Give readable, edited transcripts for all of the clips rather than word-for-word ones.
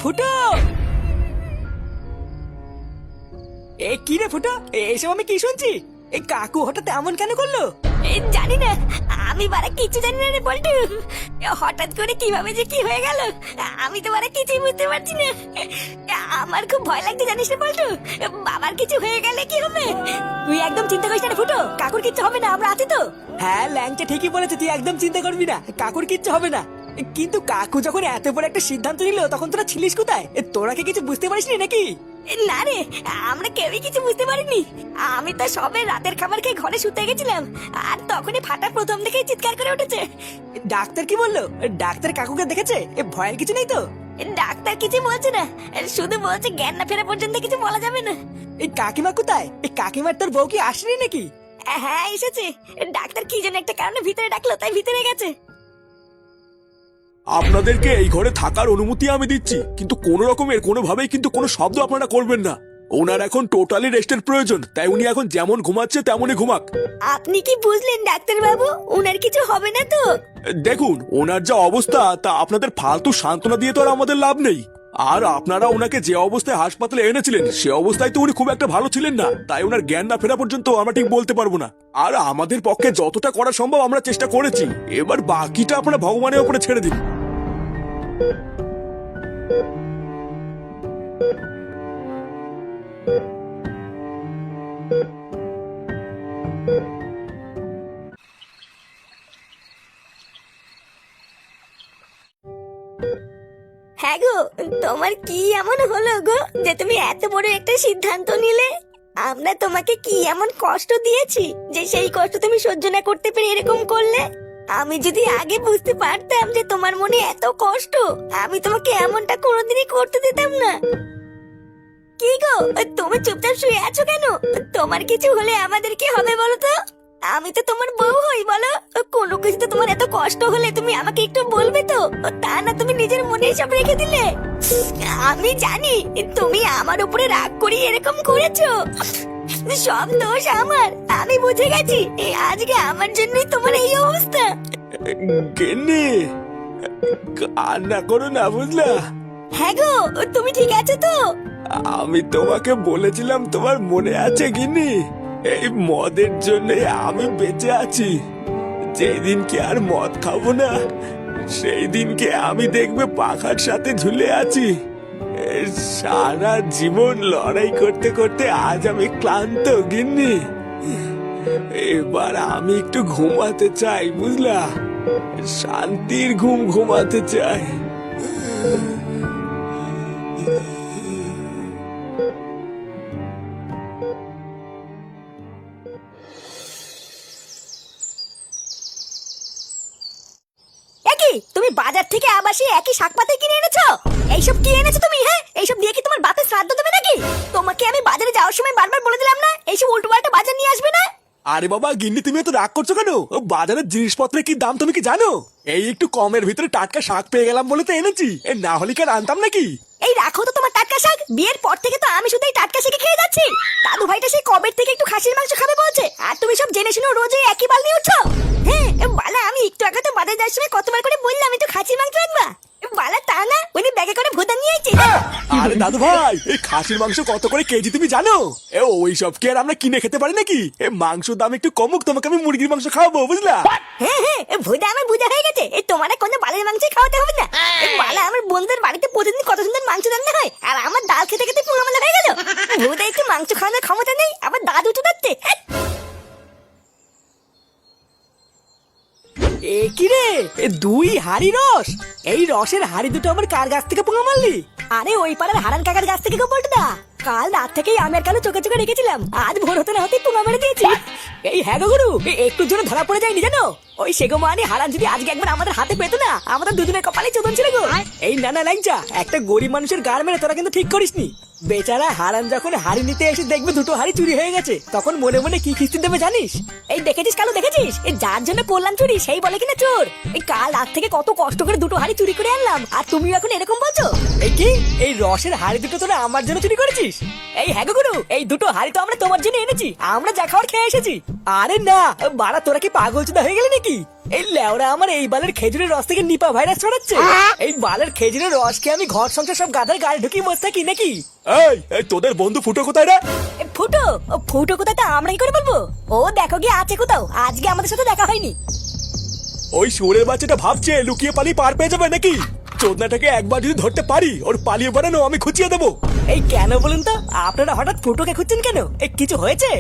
ফুটো, এ কি রে ফুটো, এসব আমি কি শুনছি? এই কাকু হঠাৎ এমন কেন করলো? জানি না, আমি বারা কিছু জানি না রে পল্টু। হঠাৎ করে কিভাবে যে কি হয়ে গেল আমি তো বারা কিছুই বুঝতে পারছি না। আমার খুব ভয় লাগছে জানিস না পল্টু, বাবার কিছু হয়ে গেলে কি হবে? তুই একদম চিন্তা করিস না ফুটো, কাকুর কিচ্ছু হবে না, আমরা আছি তো। হ্যাঁ ল্যাংচা ঠিকই বলেছে, তুই একদম চিন্তা করবি না, কাকুর কিচ্ছু হবে না। কিন্তু কাকু যখন এত বড় একটা সিদ্ধান্ত নিল তখন তোরা ছিলিস কোথায়? তোরা কি কিছু বুঝতে পারিসনি নাকি? না রে, আমরা কেউই কিছু বুঝতে পারিনি। আমি তো সবে রাতের খাবার খেয়ে ঘরে শুতে গেছিলাম, আর তখনই ফাটা প্রথম থেকেই চিৎকার করে উঠেছে। ডাক্তার কি বললো? ডাক্তার কাকুকে দেখেছে? ভয়ের কিছু নেই তো? ডাক্তার কিছু বলছে না, শুধু বলছে জ্ঞান না ফেরা পর্যন্ত কিছু বলা যাবে না। এই কাকিমা কোথায়? এই কাকিমার তোর বউ কি আসেনি নাকি? হ্যাঁ এসেছে, ডাক্তার কি যেন একটা কারণে ভিতরে ডাকলো, তাই ভিতরে গেছে। আপনাদেরকে এই ঘরে থাকার অনুমতি আমি দিচ্ছি, কিন্তু কোন রকমের কোনোভাবেই কিন্তু কোনো শব্দ আপনারা করবেন না। ওনার এখন টোটালি রেস্টের প্রয়োজন, তাই উনি এখন যেমন ঘুমাচ্ছে তেমনই ঘুমাক। আপনি কি বুঝলেন ডাক্তার বাবু, ওনার কিছু হবে না তো? দেখুন, ওনার যা অবস্থা তা আপনাদের ফালতু সান্ত্বনা দিয়ে তো আর আমাদের লাভ নেই। আর আপনারা ওনাকে যে অবস্থায় হাসপাতালে এনেছিলেন সে অবস্থায় তো উনি খুব একটা ভালো ছিলেন না, তাই ওনার জ্ঞান না ফেরা পর্যন্ত আমরা ঠিক বলতে পারবো না। আর আমাদের পক্ষে যতটা করা সম্ভব আমরা চেষ্টা করেছি, এবার বাকিটা আপনারা ভগবানের উপরে ছেড়ে দিন। হ্যাঁ গো, তোমার কি এমন হলো গো যে তুমি এত বড় একটা সিদ্ধান্ত নিলে? আমরা তোমাকে কি এমন কষ্ট দিয়েছি যে সেই কষ্ট তুমি সহ্য না করতে পেরে এরকম করলে? আমি যদি আগে বুঝতে পারতাম যে তোমার মনে এত কষ্ট, আমি তোমাকে এমনটা কোনোদিনই করতে দিতাম না। কি গো, তুমি চুপচাপ শুয়ে আছো কেন? তোমার কিছু হলে আমাদের কি হবে বলো তো? আমি তো তোমার বউ হই, বলো। কোনো কিছুতে তোমার এত কষ্ট হলে তুমি আমাকে একটু বলবে তো, তা না তুমি নিজের মনে সব রেখে দিলে। আমি জানি তুমি আমার উপরে রাগ করি এরকম করেছো, সব দোষ আমার, আমি বুঝে গেছি। আজকে আমার জন্যই তোমার এই অবস্থা। গিন্নি, কান্না করো না, বুঝলা? হ্যাঁ গো, তুমি ঠিক আছো তো? আমি তোমাকে বলেছিলাম, তোমার মনে আছে গিন্নি? এই মদের জন্য আমি বেঁচে আছি। যেই দিনকে আর মদ খাবো না সেই দিনকে আমি দেখবে পাখার সাথে ঝুলে আছি। সারা জীবন লড়াই করতে করতে আজ আমি ক্লান্ত গিন্নি। এবার আমি একটু ঘুমাতে চাই, বুঝলা? শান্তির ঘুম ঘুমাতে চাই। একই, তুমি বাজার থেকে আবার সেই একই শাকপাতা কিনে এনেছো? এইসব কি এনেছো তুমি? হ্যাঁ, এইসব দিয়ে কি তোমার বাপের শ্রাদ্ধ দেবে নাকি? তোমাকে আমি বাজারে যাওয়ার সময় বারবার বলে দিলাম না এইসব উল্টোপাল্টা বাজার নিয়ে আসবে না? আরে বাবা গিন্নি, তুমি এত রাগ করছো কেন? বাজারের জিনিসপত্রের কি দাম তুমি কি জানো? এই একটু কমের ভিতরে টাটকা শাক পেয়ে গেলাম বলে তো এনেছি, না হলে কি আর আনতাম নাকি? এই রাখো তো তোমার টাটকা শাক, বিয়ের পর থেকে তো আমি শুধু এই টাটকা শাকই খেয়ে যাচ্ছি। দাদু ভাইটা সেই কবের থেকে একটু খাসির মাংস খাবে বলছে, আর তুমি সব জেনে শুনে রোজ এই একই বাল নিয়ে উঠছো। হ্যাঁ বালা, আমি একটু আগে তো বাজারে যাওয়ার সময় কতবার করে বললাম একটু খাসির মাংস আনবা, বালা তা না উনি ব্যাগে করে ভুতা নিয়ে আইছে। আরে দাদু ভাই, এই খাসির মাংস কত করে কেজি তুমি জানো? ওই সব কি আর আমরা কিনে খেতে পারি নাকি? মাংসের দাম একটু কমুক, তোমাকে আমি মুরগির মাংস খাওয়াবো, বুঝলা? হ্যাঁ হ্যাঁ, ভুদা আমার বুঝা হয়ে গেছে, তোমার আর কোনো বালের মাংস খাওয়াতে হবে না। বালা, আমার বন্ধুদের বাড়িতে প্রতিদিন কত সুন্দর মাংস রান্না হয়, আর আমার ডাল খেতে খেতে পুরোমালা হয়ে গেল। ভুদা একটু মাংস খাওয়ানোর ক্ষমতা নেই, আবার দাদু উঠে যাচ্ছে। এ কি রে, দুই হাড়ি রস? এই রসের হাড়ি দুটো আবার কার গাছ থেকে পোঙা মারলি? আরে ওই পাড়ার হারান কাকার গাছ থেকে গো বলটা। কাল রাত থেকেই আমি আর কালো চোখে চোখে রেখেছিলাম, আজ ভোর হতে না হতেই পুঙা মেরে দিয়েছি। এই হ্যাঁ গো গুরু, একটু জন্য ধরা পড়ে যায়নি জানো? ওই সেগো মানি হারান যদি আজকে একবার আমাদের হাতে পেতো না, আমাদের দুজনের কপালে চোদন ছিল গো। এই নানা ল্যাংচা, একটা গরিব মানুষের গাড় মেরে তোরা কিন্তু ঠিক করিসনি। বেচারা হারান যখন হাড়ি নিতে এসে দেখবে দুটো হাড়ি চুরি হয়ে গেছে, তখন মনে মনে কি কিস্তি দেবে জানিস? এই দেখেছিস কালো, দেখেছিস? এই যার জন্য করলাম চুরি সেই বলে কিনা চোর। এই কাল রাত থেকে কত কষ্ট করে দুটো হাড়ি চুরি করে আনলাম, আর তুমি এখন এরকম বলছো? এই কি, এই রসের হাড়ি দুটো তোরা আমার জন্য চুরি করেছিস? এই হ্যাঁ গো গুরু, এই দুটো হাড়ি তো আমরা তোমার জন্য এনেছি, আমরা যা খাওয়ার খেয়ে এসেছি। আরে না বাড়া, তোরা কি পাগল চোদা হয়ে গেলি নাকি? এই লেওরা আমার এই বালের খেজুরের রস থেকে নিপা ভাইরাস ছড়াচ্ছে। এই বালের খেজুরের রস খেয়ে আমি ঘর সংসার সব গাধার গায়ে ঢুকিয়ে বসে থাকি নাকি? এই তোদের বন্ধু ফুটো কোথায় রে? এ, ফুটো ফুটো কোথায় তা আমরা কি করে বলবো? ও দেখো গিয়ে আছে কোথাও, আজকে আমাদের সাথে দেখা হয়নি। ওই শুয়োরের বাচ্চাটা ভাবছে লুকিয়ে পালিয়ে পার পেয়ে যাবে নাকি? চোদনাটাকে একবার যদি ধরতে পারি ওর পালিয়ে বেড়ানো আমি খুঁচিয়ে দেবো। এই কেন বলুন তো, আপনারা হঠাৎ ফুটোকে খুঁজছেন কেন? এই কিছু হয়েছে?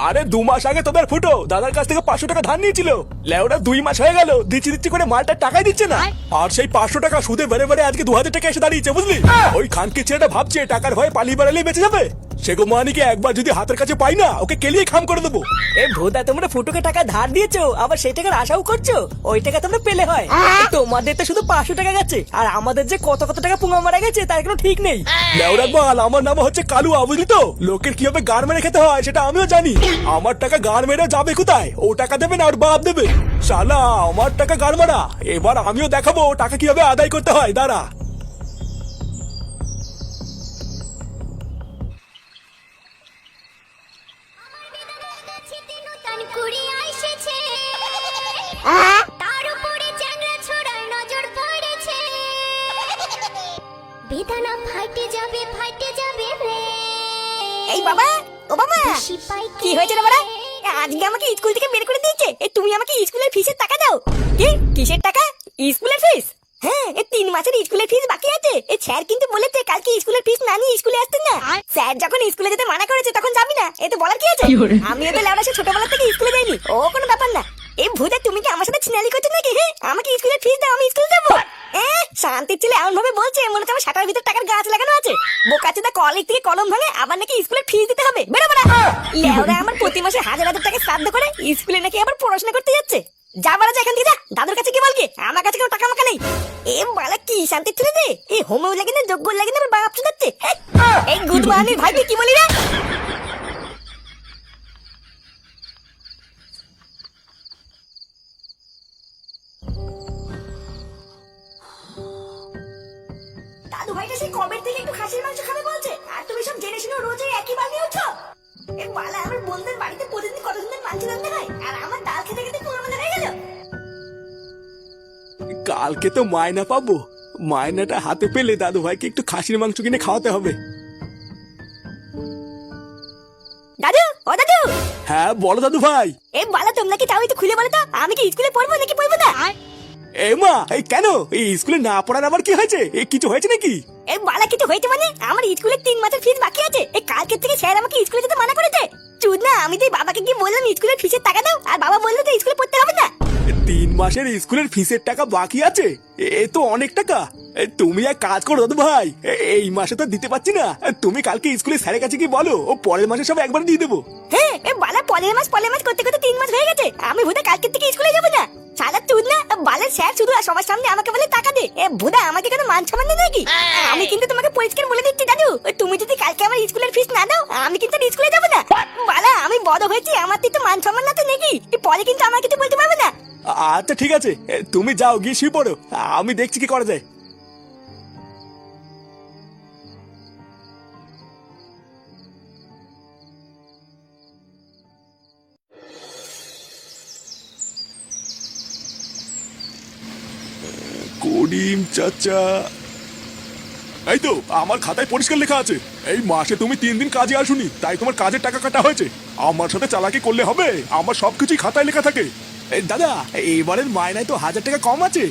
আরে 2 মাস আগে তোদের ফুটো দাদার কাছ থেকে 500 টাকা ধার নিয়েছিল। লেওরা 2 মাস হয়ে গেল দিচ্ছি করে মালটা টাকাই দিচ্ছে না। আর সেই 500 টাকা সুদে বেড়ে বেড়ে আজকে 2000 টাকা এসে দাঁড়িয়েছে বুঝলি। ওই খানকে ছেলেটা ভাবছে টাকার ভয়ে পালিয়ে বেড়ালেই বেঁচে যাবে। সেগো মানিকে একবার যদি হাতের কাছে পাই না ওকে কেলিয়ে খাম করে দেবো। এ ভোদা, তোমরা ফুটোকে টাকা ধার দিয়েছো আবার সেই টাকার আশাও করছো? ওই টাকা তোমরা পেলে হয়? তোমাদের তো শুধু 500 টাকা গেছে, আর আমাদের যে কত কত টাকা পুঙ্গা মারা গেছে তার কোনো ঠিক নেই। লেওরা বল, আমার নাম হচ্ছে কালুয়া বুঝলি তো। লোকের কিভাবে গার মেরে খেতে হয় সেটা আমিও জানি। আমার টাকা গার মেরে যাবে কোথায়? ও টাকা দেবে না ওর বাপ দেবে। শালা আমার টাকা গার মারা, এবার আমিও দেখাবো টাকা কিভাবে আদায় করতে হয়, দাঁড়া। তার উপরে চ্যাংড়া ছোড়ার নজর পড়েছে, বেদনা ফাইটে যাবে রে। এই বাবা, ও বাবা, সিপাই কি হয়েছে রে বাড়া? আজকে আমাকে স্কুল থেকে বের করে দিয়েছে। তুমি আমাকে স্কুলের ফিসের টাকা দাও। কি কিসের টাকা? স্কুলের ফিস? হ্যাঁ, 3 মাসের স্কুলের ফিস বাকি আছে। এই স্যার কিন্তু বলেছে কালকে স্কুলের ফিস না নিয়ে স্কুলে আসতেন না। স্যার যখন স্কুলে যেতে মানা করেছে তখন যাবি না, এতে বলার কি আছে? আমি ওদের লেওড়া সে ছোটবেলা থেকে স্কুলে যাইনি, ও কোনো ব্যাপার না। এই ভূতে তুমি কি আমার সাথে ছিনালি করছো নাকি? হ্যাঁ, আমাকে স্কুলের ফিস দাও, আমি স্কুলে যাবো। শান্তির ছেলে এমন ভাবে বলছে মনে হচ্ছে আমার শাটার ভিতর টাকার গাছ লাগানো আছে। বোকাচোদা কলেজ থেকে কলম ভাঙে আবার নাকি স্কুলের ফিস দিতে হবে। বেরো বেরো। লেওড়া আমার প্রতি মাসে 1000 টাকা শ্রাদ্ধ করে স্কুলে নাকি আবার পড়াশোনা করতে যাচ্ছে। যা বাড়া যা এখান থেকে যা, দাদুর কাছে কি বলকে? আমার কাছে কোনো টাকা মাকা নেই। এ বালা কি শান্তির ছেলে রে? এই হোমো লাগে না যোগ্য লাগে না বাপ চোদাচ্ছে। এই গুড মর্নিং ভাই, তুই কি বলি রে? দাদু ভাইটা সেই কবের থেকে একটু খাসির মাংস খাবে বলছে, আর তুমি সব জেনে শুনে রোজ ওই একই বানিয়ে উঠছো। এই বালা আমার বন্ধুদের বাড়িতে প্রতিদিন কত সুন্দর মাংস রান্না হয়, আর আমার ডাল খেতে খেতে পুরো মনে হয়ে গেল। কালকে তো মায়না পাবো, মায়নাটা হাতে পেলে দাদু ভাইকে একটু খাসির মাংস কিনে খাওয়াতে হবে। দাদু, ও দাদু। হ্যাঁ বলো দাদু ভাই। এই বালা তোমরা কি চাও একটু খুলে বলো তো, আমি কি স্কুলে পড়বো নাকি পড়বো না? এ মা, এই কেন? এই স্কুলে না পড়ার আবার কি হয়েছে? এই কিছু হয়েছে নাকি? এই বালা কিছু হয়েছে মানে? আমার স্কুলে 3 মাসের ফিস বাকি আছে। এই কালকে থেকে স্যার আমাকে স্কুলে যেতে মানা করেছে। চুদ না, আমি তো বাবাকে গিয়ে বললাম স্কুলের ফিসের টাকা দাও, আর বাবা বললো যে স্কুলে পড়তে হবে না। 3 মাসের স্কুলের ফিসের টাকা বাকি আছে? এ তো অনেক টাকা। তুমি এক কাজ করো দাদু ভাই, এই মাসে তো দিতে পারছি না, তুমি কালকে স্কুলে স্যারের কাছে কি বলো, ও পরের মাসে সব একবার দিয়ে দেবো। হ্যাঁ, এই বালা পরের মাস করতে করতে 3 মাস হয়ে গেছে। আমি ভুদা কালকে থেকে স্কুলে যাবো না। সাদা চুদ না, বালের স্যার শুধু সবার সামনে আমাকে বলে টাকা দে। এ ভুদা আমাকে কেন মান সম্মান দেয় নাকি? আমি কিন্তু তোমাকে পরিষ্কার বলে দিচ্ছি দাদু, তুমি যদি কালকে আমার স্কুলের ফিস না দাও আমি কিন্তু স্কুলে যাবো না। বালা আমি বড় হয়েছি, আমার তো মান সম্মান না তো নাকি? পরে কিন্তু আমার কিছু বলতে পারবে না। আচ্ছা ঠিক আছে, তুমি যাও গিয়ে শুয়ে পড়ো, আমি দেখছি কি করা যায়। করিম চাচা, এই তো আমার খাতায় পরিষ্কার লেখা আছে এই মাসে তুমি 3 দিন কাজে আসুনি, তাই তোমার কাজের টাকা কাটা হয়েছে। আমার সাথে চালাকি করলে হবে? আমার সবকিছুই খাতায় লেখা থাকে। দাদা, এবারের মায়নায় তো 1000 টাকা কম আছে।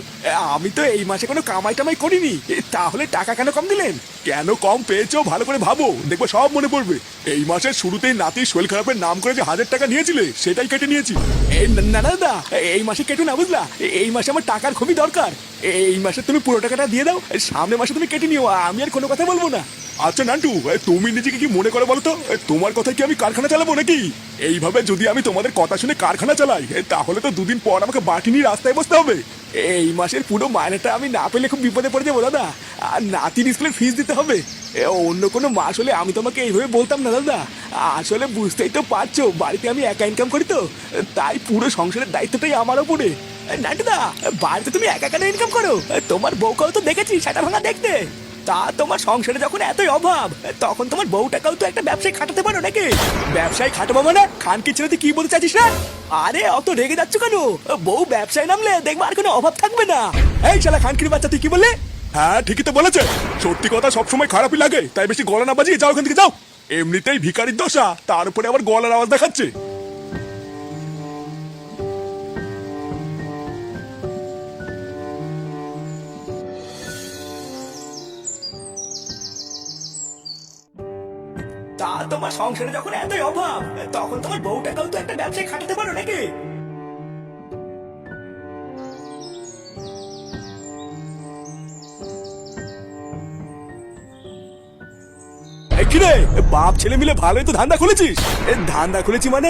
আমি তো এই মাসে কোনো কামাই টামাই করিনি, তাহলে টাকা কেন কম দিলেন? কেন কম পেয়েছো ভালো করে ভাবো, দেখবো সব মনে পড়বে। এই মাসের শুরুতেই নাতির শরীর খারাপের নাম করে যে 1000 টাকা নিয়েছিলে সেটাই কেটে নিয়েছি। না না দাদা, এই মাসে কেটে না বুঝলা, এই মাসে আমার টাকার খুবই দরকার। এই মাসে তুমি পুরো টাকাটা দিয়ে দাও, সামনের মাসে তুমি কেটে নিও, আমি আর কোনো কথা বলবো না। আচ্ছা নান্টু, তুমি নিজেকে কি মনে করে বলো তো, তোমার কথায় কি আমি কারখানা চালাবো নাকি? এইভাবে যদি আমি তোমাদের কথা শুনে কারখানা চালাই তাহলে তো 2 দিন পর আমাকে বাটি নিয়ে রাস্তায় বসতে হবে। এই মাসের পুরো মাইনেটা আমি না পেলে খুব বিপদে পড়ে যাবো দাদা, আর নাতির স্কুলের ফিস দিতে হবে। অন্য কোনো মাস হলে আমি তোমাকে এইভাবে বলতাম না দাদা। আসলে বুঝতেই তো পারছো বাড়িতে আমি একা ইনকাম করি তো, তাই পুরো সংসারের দায়িত্বটাই আমার উপরে। নান্টুদা, বাড়িতে তুমি একা কেন ইনকাম করো? তোমার বউকেও তো দেখেছি সেটা ভাঙা দেখতে। তা তোমার সংসারে যখন এতই অভাব তখন তোমার বউটাকেও তো একটা ব্যবসায় খাটাতে পারো নাকি? ব্যবসায় খাটাবো মানে খানকি ছেলে তুই কি বলতে চাইছিস না? আরে অত রেগে যাচ্ছ কেন? বউ ব্যবসায় নামলে দেখবো আর কোনো অভাব থাকবে না। এই শালা খানকির বাচ্চা তুই কি বললে? হ্যাঁ ঠিকই তো বলেছে। সত্যি কথা সবসময় খারাপই লাগে, তাই বেশি গলা না বাজিয়ে যাও এখান থেকে যাও। এমনিতেই ভিখারির দশা, তার উপরে আবার গলার আওয়াজ দেখাচ্ছে। তা তোমার সংসারে যখন এতই অভাব তখন তোমার বউটাকেও তো একটা ব্যবসায় খাটাতে পারো নাকি? এই কি রে, বাপ ছেলে মিলে ভালোই তো ধান্দা খুলেছিস। ধান্দা খুলেছি মানে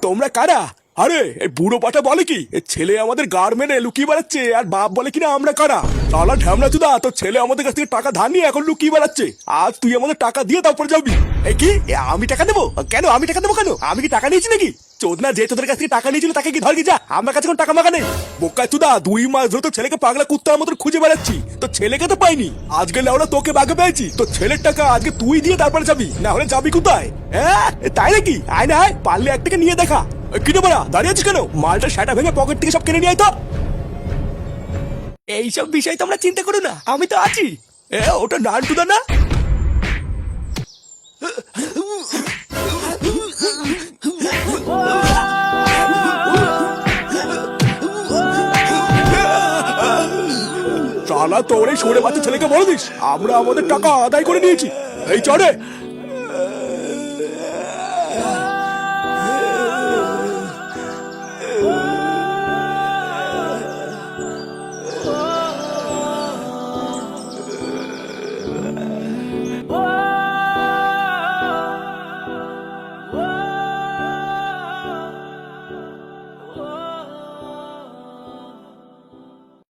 তোমরা কারা? আরে এই বুড়ো পাটা বলে কি ছেলে আমাদের গাড় মেরে লুকিয়ে বেড়াচ্ছে, আর বাপ বলে কিনা আমরা কারা। শালা ঢ্যামনা চুদা, তোর ছেলে আমাদের কাছ থেকে টাকা ধার নিয়ে এখন লুকিয়ে বেড়াচ্ছে। আজ তুই আমাদের টাকা দিয়ে তারপরে যাবি। এই কি আমি টাকা দেবো কেন? আমি টাকা দেবো কেন? আমি কি টাকা নিয়েছি নাকি? চোদনা যে তোদের কাছ থেকে টাকা নিয়েছিল তাকে কি ধর কি যা, আমার কাছে কোনো টাকা মাকা নেই। বোকা চুদা, 2 মাস ধরে তো ছেলেকে পাগলা কুত্তার মতো খুঁজে বেড়াচ্ছি, তো ছেলেকে তো পাইনি। আজকে লেওড়া তোকে বাগে পেয়েছি, তো ছেলের টাকা আজকে তুই দিয়ে তারপরে যাবি, না হলে যাবি কোথায়? হ্যাঁ তাই নাকি? আয় না আয়, পারলে এক টাকা নিয়ে দেখা। কিনে বলা দাঁড়িয়ে আছিস কেন? মালটা সেটা ভেঙে পকেট থেকে সব কিনে নিয়ে আয় তো। এইসব বিষয় তোমরা চিন্তা করো না, আমি তো আছি। ওটা নানটুদা না? শালা তোর এই সরে বাচ্চা ছেলেকে বলে দিস আমরা আমাদের টাকা আদায় করে নিয়েছি। এই চড়ে